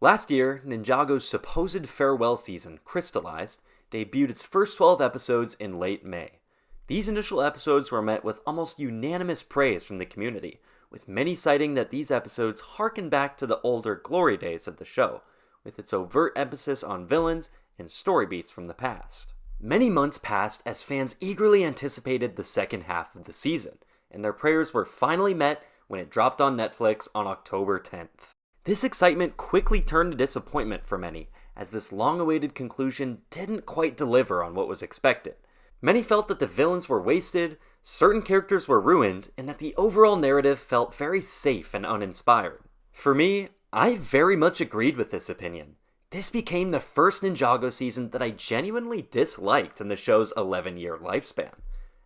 Last year, Ninjago's supposed farewell season, Crystalized, debuted its first 12 episodes in late May. These initial episodes were met with almost unanimous praise from the community, with many citing that these episodes harken back to the older glory days of the show, with its overt emphasis on villains and story beats from the past. Many months passed as fans eagerly anticipated the second half of the season, and their prayers were finally met when it dropped on Netflix on October 10th. This excitement quickly turned to disappointment for many, as this long-awaited conclusion didn't quite deliver on what was expected. Many felt that the villains were wasted, certain characters were ruined, and that the overall narrative felt very safe and uninspired. For me, I very much agreed with this opinion. This became the first Ninjago season that I genuinely disliked in the show's 11-year lifespan.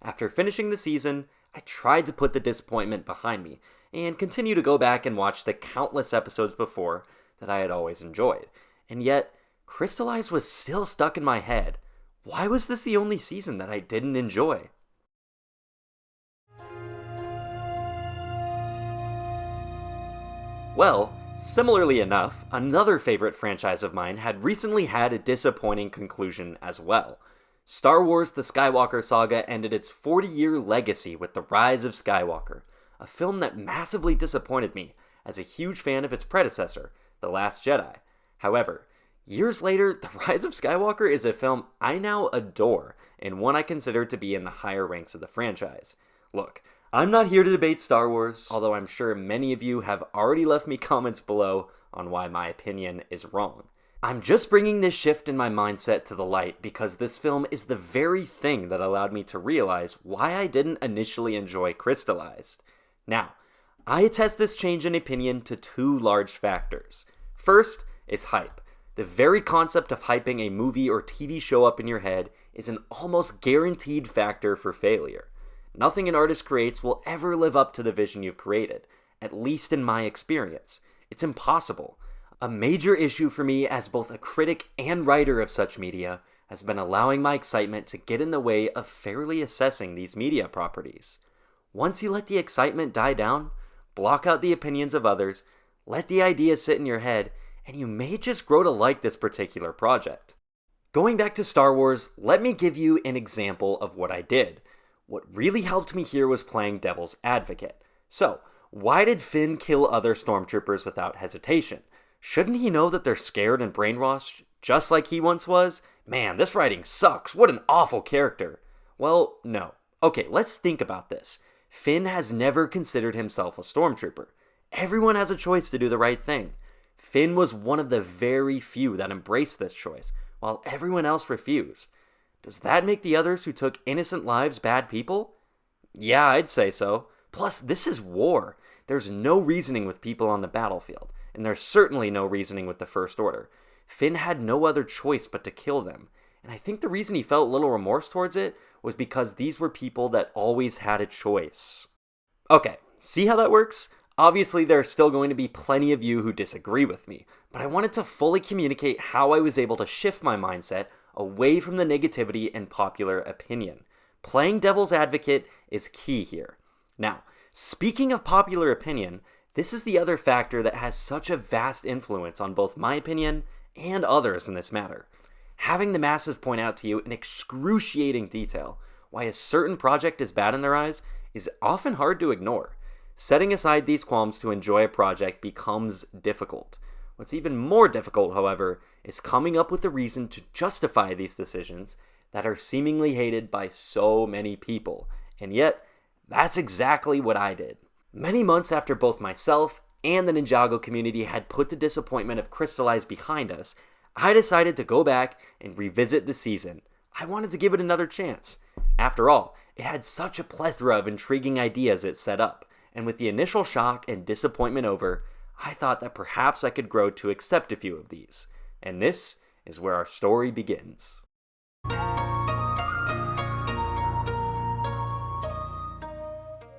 After finishing the season, I tried to put the disappointment behind me, and continue to go back and watch the countless episodes before that I had always enjoyed. And yet, Crystalized was still stuck in my head. Why was this the only season that I didn't enjoy? Well, similarly enough, another favorite franchise of mine had recently had a disappointing conclusion as well. Star Wars: The Skywalker Saga ended its 40-year legacy with The Rise of Skywalker, a film that massively disappointed me as a huge fan of its predecessor, The Last Jedi. However, years later, The Rise of Skywalker is a film I now adore, and one I consider to be in the higher ranks of the franchise. Look, I'm not here to debate Star Wars, although I'm sure many of you have already left me comments below on why my opinion is wrong. I'm just bringing this shift in my mindset to the light because this film is the very thing that allowed me to realize why I didn't initially enjoy Crystalized. Now, I attest this change in opinion to two large factors. First is hype. The very concept of hyping a movie or TV show up in your head is an almost guaranteed factor for failure. Nothing an artist creates will ever live up to the vision you've created, at least in my experience. It's impossible. A major issue for me as both a critic and writer of such media has been allowing my excitement to get in the way of fairly assessing these media properties. Once you let the excitement die down, block out the opinions of others, let the idea sit in your head, and you may just grow to like this particular project. Going back to Star Wars, let me give you an example of what I did. What really helped me here was playing devil's advocate. So, why did Finn kill other stormtroopers without hesitation? Shouldn't he know that they're scared and brainwashed, just like he once was? Man, this writing sucks. What an awful character. Well, no. Okay, let's think about this. Finn has never considered himself a stormtrooper. Everyone has a choice to do the right thing. Finn was one of the very few that embraced this choice, while everyone else refused. Does that make the others who took innocent lives bad people? Yeah, I'd say so. Plus, this is war. There's no reasoning with people on the battlefield, and there's certainly no reasoning with the First Order. Finn had no other choice but to kill them, and I think the reason he felt little remorse towards it was because these were people that always had a choice. Okay, see how that works? Obviously, there are still going to be plenty of you who disagree with me, but I wanted to fully communicate how I was able to shift my mindset away from the negativity and popular opinion. Playing devil's advocate is key here. Now, speaking of popular opinion, this is the other factor that has such a vast influence on both my opinion and others in this matter. Having the masses point out to you in excruciating detail why a certain project is bad in their eyes is often hard to ignore. Setting aside these qualms to enjoy a project becomes difficult. What's even more difficult, however, is coming up with a reason to justify these decisions that are seemingly hated by so many people. And yet, that's exactly what I did. Many months after both myself and the Ninjago community had put the disappointment of Crystalized behind us, I decided to go back and revisit the season. I wanted to give it another chance. After all, it had such a plethora of intriguing ideas it set up, and with the initial shock and disappointment over, I thought that perhaps I could grow to accept a few of these. And this is where our story begins.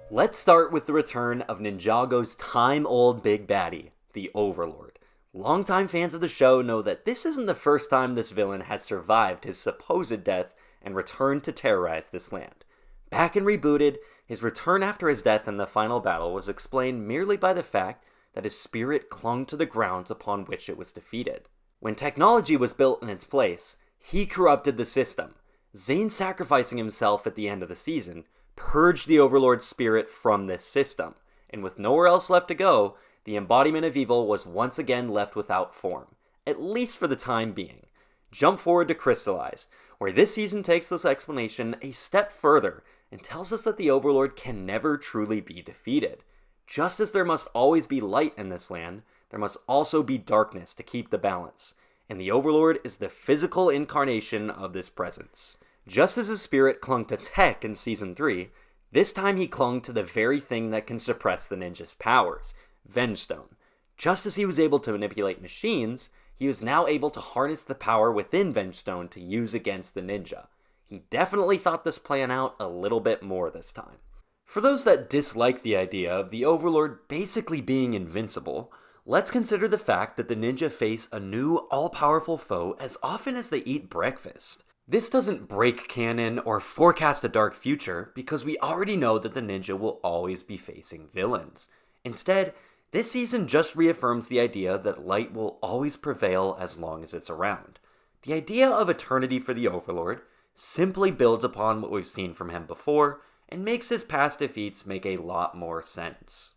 Let's start with the return of Ninjago's time-old big baddie, the Overlord. Longtime fans of the show know that this isn't the first time this villain has survived his supposed death and returned to terrorize this land. Back in Rebooted, his return after his death in the final battle was explained merely by the fact that his spirit clung to the grounds upon which it was defeated. When technology was built in its place, he corrupted the system. Zane sacrificing himself at the end of the season purged the Overlord's spirit from this system, and with nowhere else left to go, the embodiment of evil was once again left without form, at least for the time being. Jump forward to Crystalized, where this season takes this explanation a step further and tells us that the Overlord can never truly be defeated. Just as there must always be light in this land, there must also be darkness to keep the balance, and the Overlord is the physical incarnation of this presence. Just as his spirit clung to tech in Season 3, this time he clung to the very thing that can suppress the ninja's powers, Vengestone. Just as he was able to manipulate machines, he was now able to harness the power within Vengestone to use against the ninja. He definitely thought this plan out a little bit more this time. For those that dislike the idea of the Overlord basically being invincible, let's consider the fact that the ninja face a new, all-powerful foe as often as they eat breakfast. This doesn't break canon or forecast a dark future because we already know that the ninja will always be facing villains. Instead, this season just reaffirms the idea that light will always prevail as long as it's around. The idea of eternity for the Overlord simply builds upon what we've seen from him before and makes his past defeats make a lot more sense.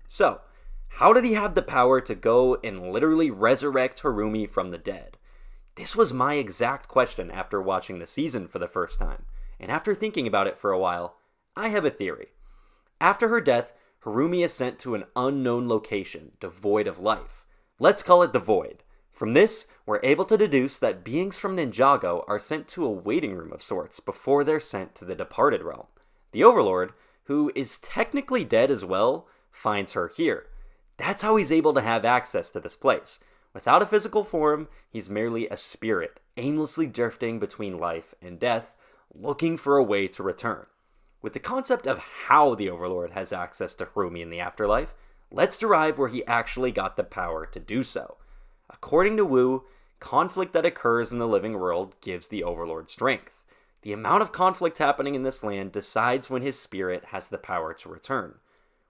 So, how did he have the power to go and literally resurrect Harumi from the dead? This was my exact question after watching the season for the first time, and after thinking about it for a while, I have a theory. After her death, Harumi is sent to an unknown location, devoid of life. Let's call it the Void. From this, we're able to deduce that beings from Ninjago are sent to a waiting room of sorts before they're sent to the departed realm. The Overlord, who is technically dead as well, finds her here. That's how he's able to have access to this place. Without a physical form, he's merely a spirit, aimlessly drifting between life and death, looking for a way to return. With the concept of how the Overlord has access to Harumi in the afterlife, let's derive where he actually got the power to do so. According to Wu, conflict that occurs in the living world gives the Overlord strength. The amount of conflict happening in this land decides when his spirit has the power to return.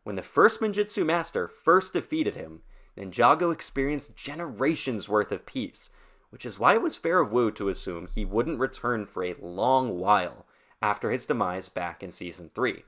When the first Ninjutsu Master first defeated him, Ninjago experienced generations worth of peace, which is why it was fair of Wu to assume he wouldn't return for a long while after his demise back in Season 3.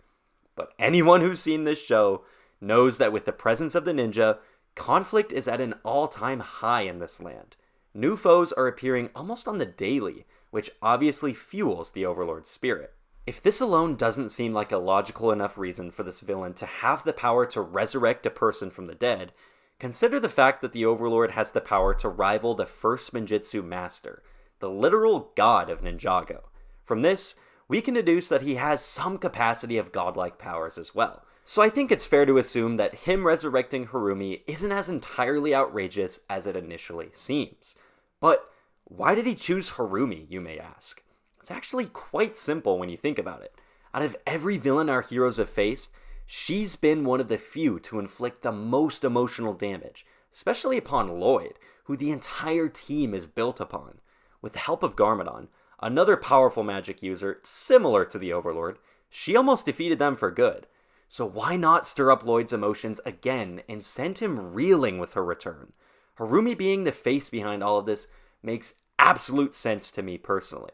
But anyone who's seen this show knows that with the presence of the ninja, conflict is at an all-time high in this land. New foes are appearing almost on the daily, which obviously fuels the Overlord's spirit. If this alone doesn't seem like a logical enough reason for this villain to have the power to resurrect a person from the dead, consider the fact that the Overlord has the power to rival the first Ninjutsu Master, the literal god of Ninjago. From this, we can deduce that he has some capacity of godlike powers as well. So I think it's fair to assume that him resurrecting Harumi isn't as entirely outrageous as it initially seems. But why did he choose Harumi, you may ask? It's actually quite simple when you think about it. Out of every villain our heroes have faced, she's been one of the few to inflict the most emotional damage, especially upon Lloyd, who the entire team is built upon. With the help of Garmadon, another powerful magic user similar to the Overlord, she almost defeated them for good. So why not stir up Lloyd's emotions again and send him reeling with her return? Harumi being the face behind all of this makes absolute sense to me personally.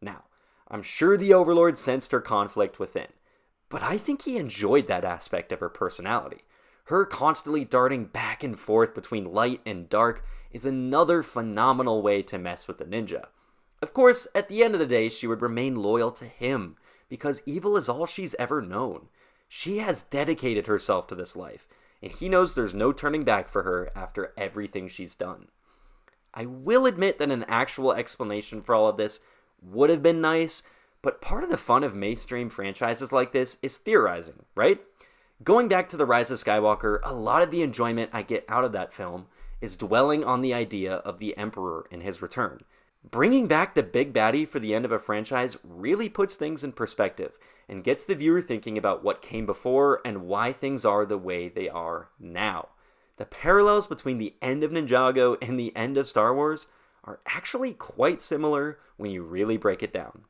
Now, I'm sure the Overlord sensed her conflict within, but I think he enjoyed that aspect of her personality. Her constantly darting back and forth between light and dark is another phenomenal way to mess with the ninja. Of course, at the end of the day, she would remain loyal to him, because evil is all she's ever known. She has dedicated herself to this life, and he knows there's no turning back for her after everything she's done. I will admit that an actual explanation for all of this would have been nice, but part of the fun of mainstream franchises like this is theorizing, right? Going back to The Rise of Skywalker, a lot of the enjoyment I get out of that film is dwelling on the idea of the Emperor and his return. Bringing back the big baddie for the end of a franchise really puts things in perspective and gets the viewer thinking about what came before and why things are the way they are now. The parallels between the end of Ninjago and the end of Star Wars are actually quite similar when you really break it down.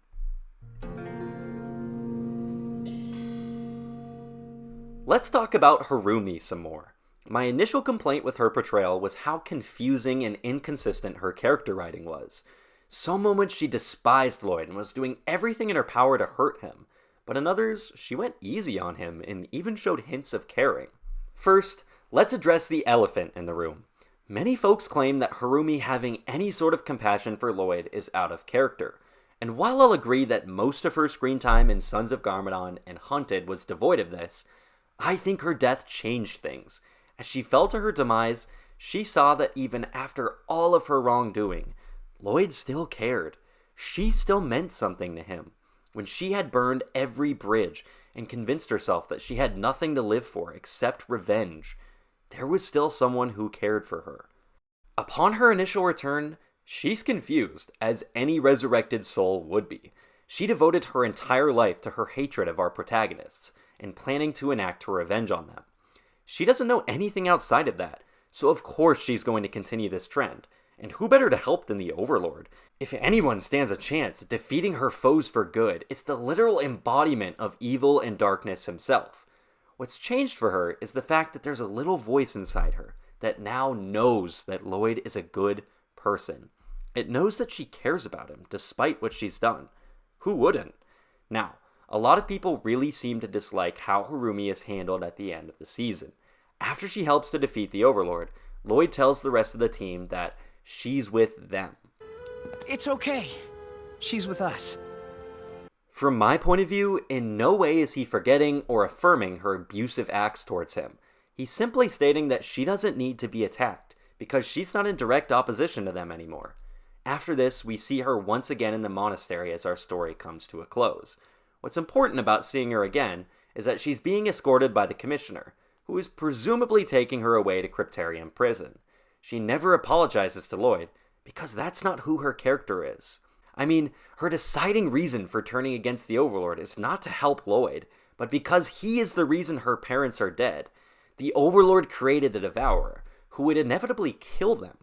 Let's talk about Harumi some more. My initial complaint with her portrayal was how confusing and inconsistent her character writing was. Some moments she despised Lloyd and was doing everything in her power to hurt him, but in others, she went easy on him and even showed hints of caring. First, let's address the elephant in the room. Many folks claim that Harumi having any sort of compassion for Lloyd is out of character, and while I'll agree that most of her screen time in Sons of Garmadon and Hunted was devoid of this, I think her death changed things. As she fell to her demise, she saw that even after all of her wrongdoing, Lloyd still cared. She still meant something to him. When she had burned every bridge and convinced herself that she had nothing to live for except revenge, there was still someone who cared for her. Upon her initial return, she's confused, as any resurrected soul would be. She devoted her entire life to her hatred of our protagonists, and planning to enact her revenge on them. She doesn't know anything outside of that, so of course she's going to continue this trend. And who better to help than the Overlord? If anyone stands a chance at defeating her foes for good, it's the literal embodiment of evil and darkness himself. What's changed for her is the fact that there's a little voice inside her that now knows that Lloyd is a good person. It knows that she cares about him, despite what she's done. Who wouldn't? Now, a lot of people really seem to dislike how Harumi is handled at the end of the season. After she helps to defeat the Overlord, Lloyd tells the rest of the team that she's with them. It's okay. She's with us. From my point of view, in no way is he forgetting or affirming her abusive acts towards him. He's simply stating that she doesn't need to be attacked, because she's not in direct opposition to them anymore. After this, we see her once again in the monastery as our story comes to a close. What's important about seeing her again is that she's being escorted by the Commissioner, who is presumably taking her away to Cryptarium Prison. She never apologizes to Lloyd, because that's not who her character is. I mean, her deciding reason for turning against the Overlord is not to help Lloyd, but because he is the reason her parents are dead. The Overlord created the Devourer, who would inevitably kill them.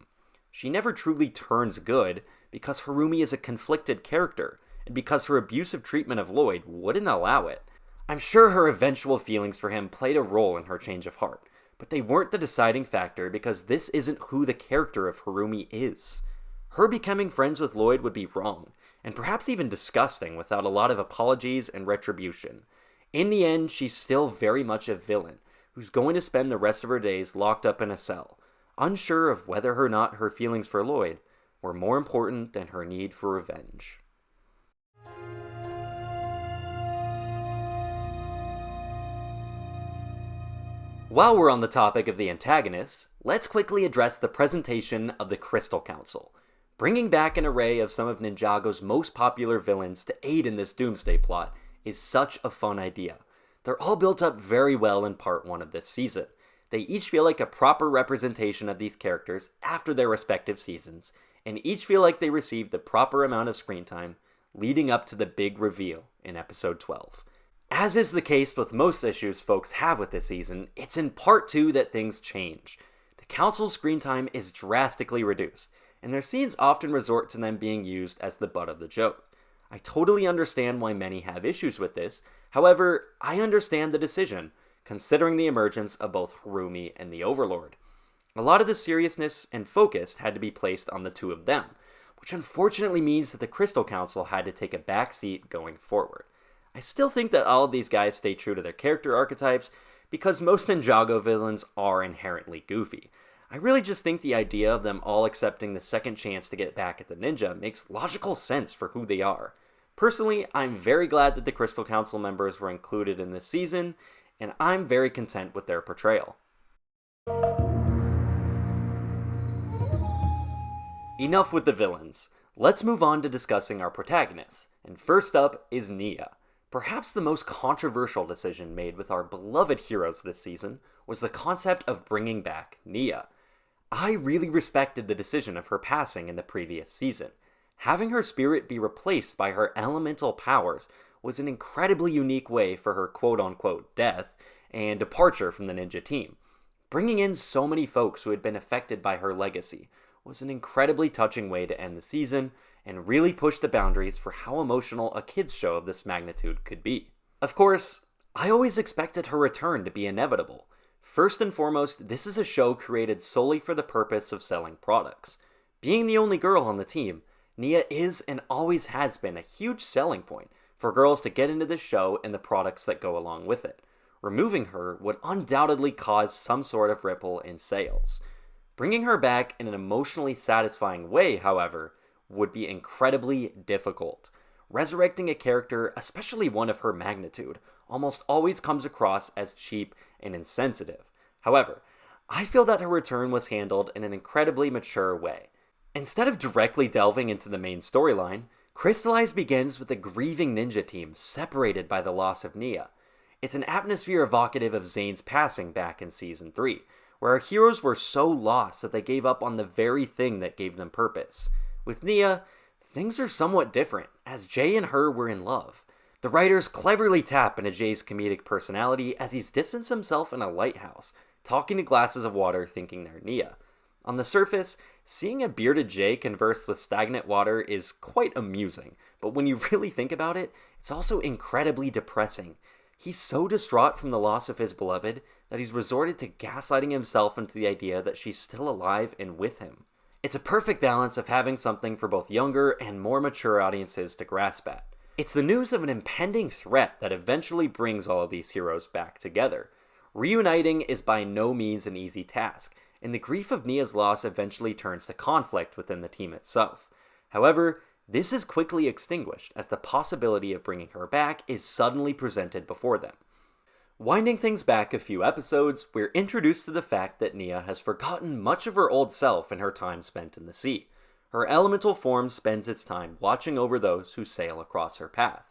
She never truly turns good, because Harumi is a conflicted character, and because her abusive treatment of Lloyd wouldn't allow it. I'm sure her eventual feelings for him played a role in her change of heart, but they weren't the deciding factor because this isn't who the character of Harumi is. Her becoming friends with Lloyd would be wrong, and perhaps even disgusting without a lot of apologies and retribution. In the end, she's still very much a villain, who's going to spend the rest of her days locked up in a cell, unsure of whether or not her feelings for Lloyd were more important than her need for revenge. While we're on the topic of the antagonists, let's quickly address the presentation of the Crystal Council. Bringing back an array of some of Ninjago's most popular villains to aid in this doomsday plot is such a fun idea. They're all built up very well in part 1 of this season. They each feel like a proper representation of these characters after their respective seasons, and each feel like they received the proper amount of screen time leading up to the big reveal in episode 12. As is the case with most issues folks have with this season, it's in part 2 that things change. The Council's screen time is drastically reduced, and their scenes often resort to them being used as the butt of the joke. I totally understand why many have issues with this, however, I understand the decision, considering the emergence of both Harumi and the Overlord. A lot of the seriousness and focus had to be placed on the two of them, which unfortunately means that the Crystal Council had to take a back seat going forward. I still think that all of these guys stay true to their character archetypes, because most Ninjago villains are inherently goofy. I really just think the idea of them all accepting the second chance to get back at the ninja makes logical sense for who they are. Personally, I'm very glad that the Crystal Council members were included in this season, and I'm very content with their portrayal. Enough with the villains. Let's move on to discussing our protagonists, and first up is Nia. Perhaps the most controversial decision made with our beloved heroes this season was the concept of bringing back Nia. I really respected the decision of her passing in the previous season. Having her spirit be replaced by her elemental powers was an incredibly unique way for her quote-unquote death and departure from the ninja team. Bringing in so many folks who had been affected by her legacy was an incredibly touching way to end the season and really pushed the boundaries for how emotional a kids show of this magnitude could be. Of course, I always expected her return to be inevitable. First and foremost, this is a show created solely for the purpose of selling products. Being the only girl on the team, Nia is and always has been a huge selling point for girls to get into this show and the products that go along with it. Removing her would undoubtedly cause some sort of ripple in sales. Bringing her back in an emotionally satisfying way, however, would be incredibly difficult. Resurrecting a character, especially one of her magnitude, almost always comes across as cheap and insensitive. However, I feel that her return was handled in an incredibly mature way. Instead of directly delving into the main storyline, Crystalized begins with a grieving ninja team separated by the loss of Nia. It's an atmosphere evocative of Zane's passing back in Season 3, where our heroes were so lost that they gave up on the very thing that gave them purpose. With Nia, things are somewhat different, as Jay and her were in love. The writers cleverly tap into Jay's comedic personality as he's distanced himself in a lighthouse, talking to glasses of water thinking they're Nia. On the surface, seeing a bearded Jay converse with stagnant water is quite amusing, but when you really think about it, it's also incredibly depressing. He's so distraught from the loss of his beloved that he's resorted to gaslighting himself into the idea that she's still alive and with him. It's a perfect balance of having something for both younger and more mature audiences to grasp at. It's the news of an impending threat that eventually brings all of these heroes back together. Reuniting is by no means an easy task, and the grief of Nia's loss eventually turns to conflict within the team itself. However, this is quickly extinguished as the possibility of bringing her back is suddenly presented before them. Winding things back a few episodes, we're introduced to the fact that Nia has forgotten much of her old self in her time spent in the sea. Her elemental form spends its time watching over those who sail across her path.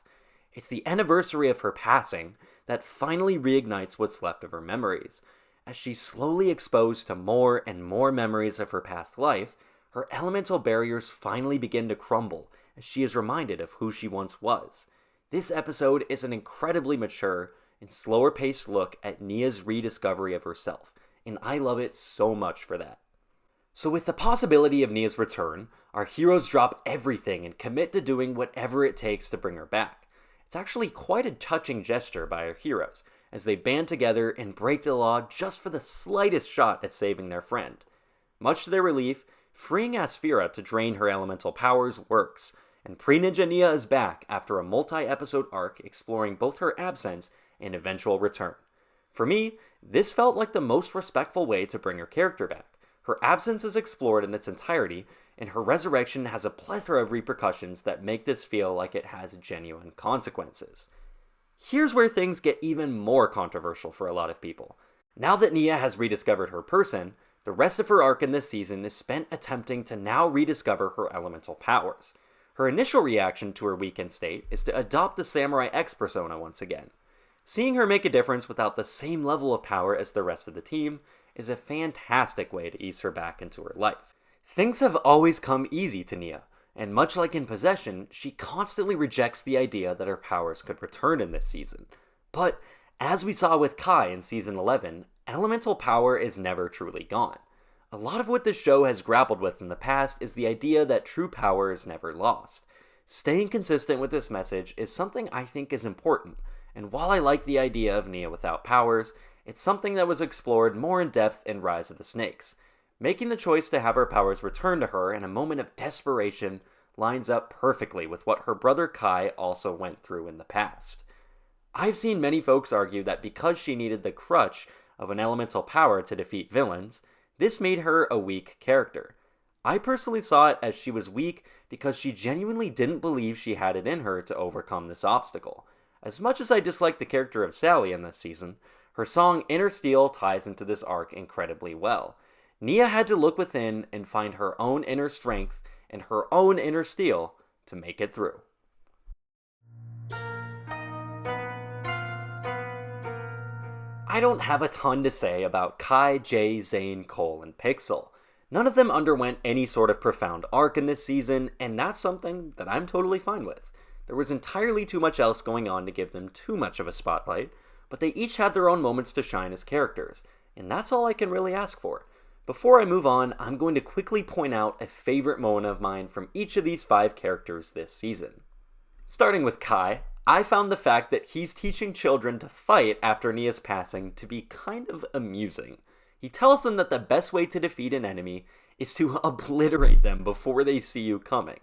It's the anniversary of her passing that finally reignites what's left of her memories. As she's slowly exposed to more and more memories of her past life, her elemental barriers finally begin to crumble as she is reminded of who she once was. This episode is an incredibly mature and slower paced look at Nia's rediscovery of herself, and I love it so much for that. So with the possibility of Nia's return, our heroes drop everything and commit to doing whatever it takes to bring her back. It's actually quite a touching gesture by our heroes, as they band together and break the law just for the slightest shot at saving their friend. Much to their relief, freeing Asphira to drain her elemental powers works, and Pre-Ninja Nia is back after a multi-episode arc exploring both her absence and eventual return. For me, this felt like the most respectful way to bring her character back. Her absence is explored in its entirety, and her resurrection has a plethora of repercussions that make this feel like it has genuine consequences. Here's where things get even more controversial for a lot of people. Now that Nia has rediscovered her person, the rest of her arc in this season is spent attempting to now rediscover her elemental powers. Her initial reaction to her weakened state is to adopt the Samurai X persona once again. Seeing her make a difference without the same level of power as the rest of the team is a fantastic way to ease her back into her life. Things have always come easy to Nia, and much like in Possession, she constantly rejects the idea that her powers could return in this season. But, as we saw with Kai in Season 11, elemental power is never truly gone. A lot of what this show has grappled with in the past is the idea that true power is never lost. Staying consistent with this message is something I think is important, and while I like the idea of Nia without powers, it's something that was explored more in depth in Rise of the Snakes. Making the choice to have her powers returned to her in a moment of desperation lines up perfectly with what her brother Kai also went through in the past. I've seen many folks argue that because she needed the crutch of an elemental power to defeat villains, this made her a weak character. I personally saw it as she was weak because she genuinely didn't believe she had it in her to overcome this obstacle. As much as I dislike the character of Sally in this season, her song Inner Steel ties into this arc incredibly well. Nia had to look within and find her own inner strength and her own inner steel to make it through. I don't have a ton to say about Kai, Jay, Zane, Cole, and Pixel. None of them underwent any sort of profound arc in this season, and that's something that I'm totally fine with. There was entirely too much else going on to give them too much of a spotlight, but they each had their own moments to shine as characters, and that's all I can really ask for. Before I move on, I'm going to quickly point out a favorite moment of mine from each of these 5 characters this season. Starting with Kai, I found the fact that he's teaching children to fight after Nia's passing to be kind of amusing. He tells them that the best way to defeat an enemy is to obliterate them before they see you coming.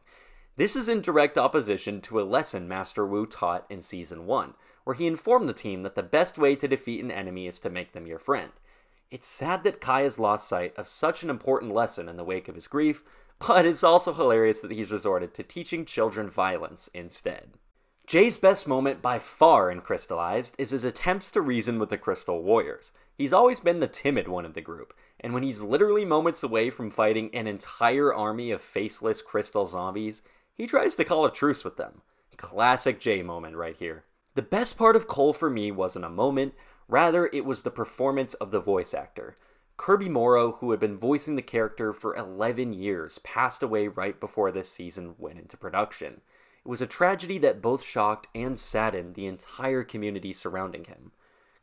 This is in direct opposition to a lesson Master Wu taught in Season 1, where he informed the team that the best way to defeat an enemy is to make them your friend. It's sad that Kai has lost sight of such an important lesson in the wake of his grief, but it's also hilarious that he's resorted to teaching children violence instead. Jay's best moment by far in Crystalized is his attempts to reason with the Crystal Warriors. He's always been the timid one of the group, and when he's literally moments away from fighting an entire army of faceless crystal zombies, he tries to call a truce with them. Classic Jay moment right here. The best part of Cole for me wasn't a moment, rather it was the performance of the voice actor. Kirby Morrow, who had been voicing the character for 11 years, passed away right before this season went into production. It was a tragedy that both shocked and saddened the entire community surrounding him.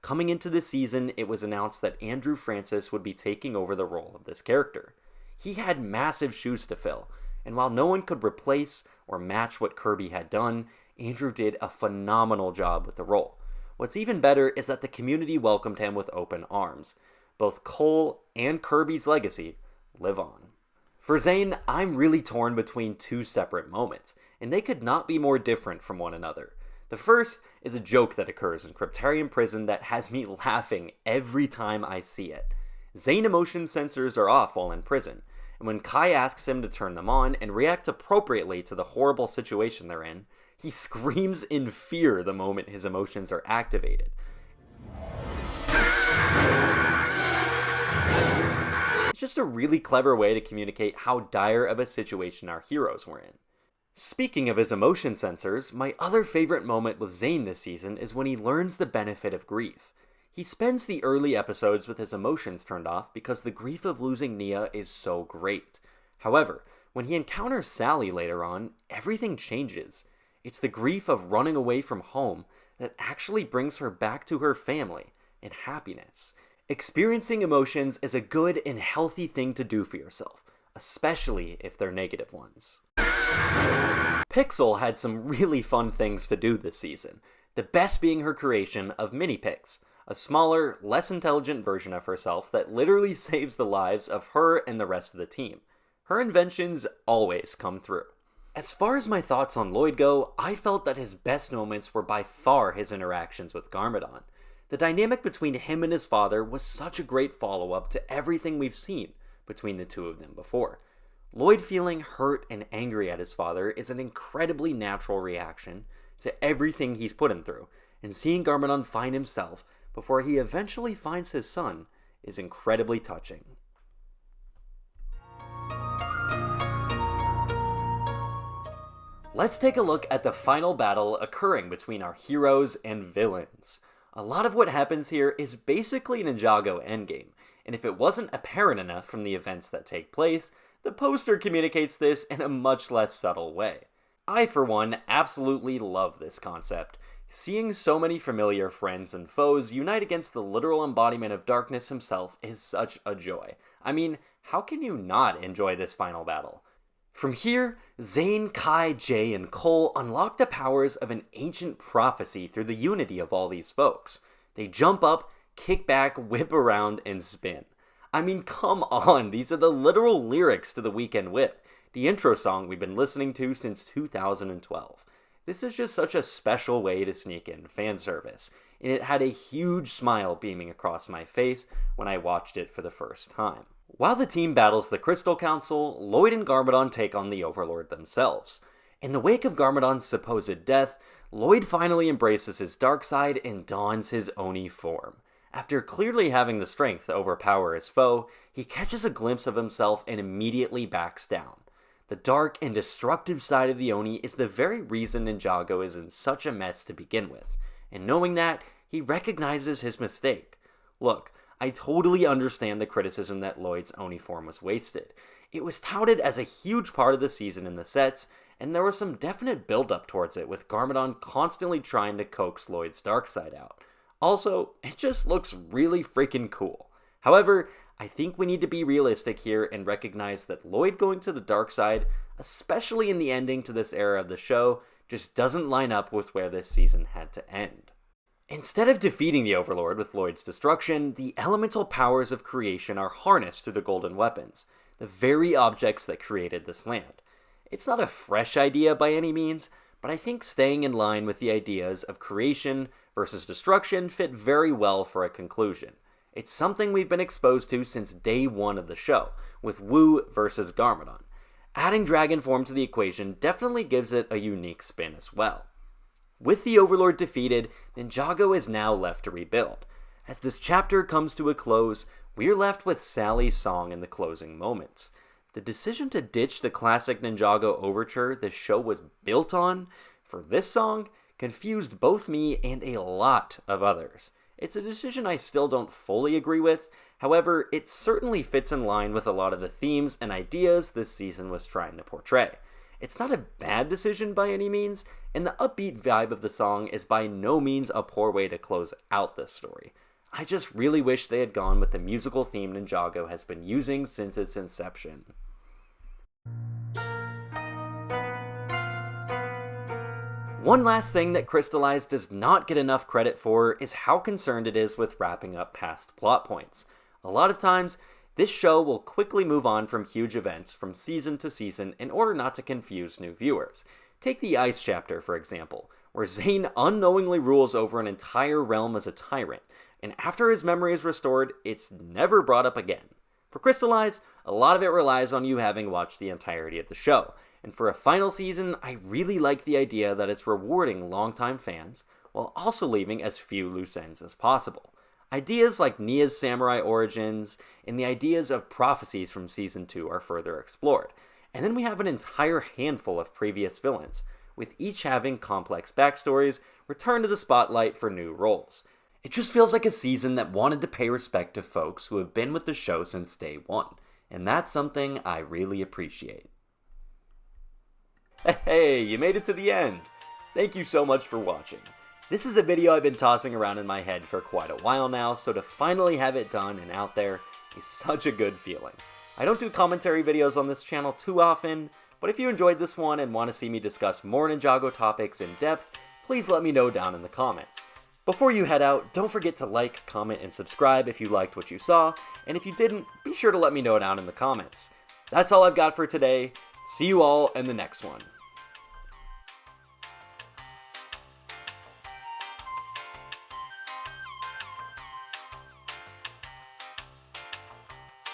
Coming into the season, it was announced that Andrew Francis would be taking over the role of this character. He had massive shoes to fill, and while no one could replace or match what Kirby had done, Andrew did a phenomenal job with the role. What's even better is that the community welcomed him with open arms. Both Cole and Kirby's legacy live on. For Zane, I'm really torn between two separate moments, and they could not be more different from one another. The first is a joke that occurs in Cryptarium Prison that has me laughing every time I see it. Zane emotion sensors are off while in prison, and when Kai asks him to turn them on and react appropriately to the horrible situation they're in, he screams in fear the moment his emotions are activated. It's just a really clever way to communicate how dire of a situation our heroes were in. Speaking of his emotion sensors, my other favorite moment with Zane this season is when he learns the benefit of grief. He spends the early episodes with his emotions turned off because the grief of losing Nia is so great. However, when he encounters Sally later on, everything changes. It's the grief of running away from home that actually brings her back to her family and happiness. Experiencing emotions is a good and healthy thing to do for yourself, especially if they're negative ones. Pixel had some really fun things to do this season, the best being her creation of Mini-Pix, a smaller, less intelligent version of herself that literally saves the lives of her and the rest of the team. Her inventions always come through. As far as my thoughts on Lloyd go, I felt that his best moments were by far his interactions with Garmadon. The dynamic between him and his father was such a great follow-up to everything we've seen between the two of them before. Lloyd feeling hurt and angry at his father is an incredibly natural reaction to everything he's put him through, and seeing Garmadon find himself before he eventually finds his son is incredibly touching. Let's take a look at the final battle occurring between our heroes and villains. A lot of what happens here is basically Ninjago endgame, and if it wasn't apparent enough from the events that take place, the poster communicates this in a much less subtle way. I, for one, absolutely love this concept. Seeing so many familiar friends and foes unite against the literal embodiment of darkness himself is such a joy. I mean, how can you not enjoy this final battle? From here, Zane, Kai, Jay, and Cole unlock the powers of an ancient prophecy through the unity of all these folks. They jump up, kick back, whip around, and spin. I mean, come on, these are the literal lyrics to the Weekend Whip, the intro song we've been listening to since 2012. This is just such a special way to sneak in fan service, and it had a huge smile beaming across my face when I watched it for the first time. While the team battles the Crystal Council, Lloyd and Garmadon take on the Overlord themselves. In the wake of Garmadon's supposed death, Lloyd finally embraces his dark side and dons his Oni form. After clearly having the strength to overpower his foe, he catches a glimpse of himself and immediately backs down. The dark and destructive side of the Oni is the very reason Ninjago is in such a mess to begin with, and knowing that, he recognizes his mistake. Look, I totally understand the criticism that Lloyd's Oni form was wasted. It was touted as a huge part of the season in the sets, and there was some definite build-up towards it with Garmadon constantly trying to coax Lloyd's dark side out. Also, it just looks really freaking cool. However, I think we need to be realistic here and recognize that Lloyd going to the dark side, especially in the ending to this era of the show, just doesn't line up with where this season had to end. Instead of defeating the Overlord with Lloyd's destruction, the elemental powers of creation are harnessed through the golden weapons, the very objects that created this land. It's not a fresh idea by any means, but I think staying in line with the ideas of creation versus destruction fit very well for a conclusion. It's something we've been exposed to since day one of the show, with Wu versus Garmadon. Adding dragon form to the equation definitely gives it a unique spin as well. With the Overlord defeated, Ninjago is now left to rebuild. As this chapter comes to a close, we're left with Sally's song in the closing moments. The decision to ditch the classic Ninjago overture the show was built on for this song confused both me and a lot of others. It's a decision I still don't fully agree with, however, it certainly fits in line with a lot of the themes and ideas this season was trying to portray. It's not a bad decision by any means, and the upbeat vibe of the song is by no means a poor way to close out this story. I just really wish they had gone with the musical theme Ninjago has been using since its inception. One last thing that Crystalized does not get enough credit for is how concerned it is with wrapping up past plot points. A lot of times, this show will quickly move on from huge events from season to season in order not to confuse new viewers. Take the Ice chapter, for example, where Zane unknowingly rules over an entire realm as a tyrant, and after his memory is restored, it's never brought up again. For Crystalized, a lot of it relies on you having watched the entirety of the show, and for a final season, I really like the idea that it's rewarding longtime fans, while also leaving as few loose ends as possible. Ideas like Nia's samurai origins and the ideas of prophecies from Season 2 are further explored. And then we have an entire handful of previous villains, with each having complex backstories returned to the spotlight for new roles. It just feels like a season that wanted to pay respect to folks who have been with the show since day one, and that's something I really appreciate. Hey, you made it to the end! Thank you so much for watching. This is a video I've been tossing around in my head for quite a while now, so to finally have it done and out there is such a good feeling. I don't do commentary videos on this channel too often, but if you enjoyed this one and want to see me discuss more Ninjago topics in depth, please let me know down in the comments. Before you head out, don't forget to like, comment, and subscribe if you liked what you saw, and if you didn't, be sure to let me know down in the comments. That's all I've got for today. See you all in the next one.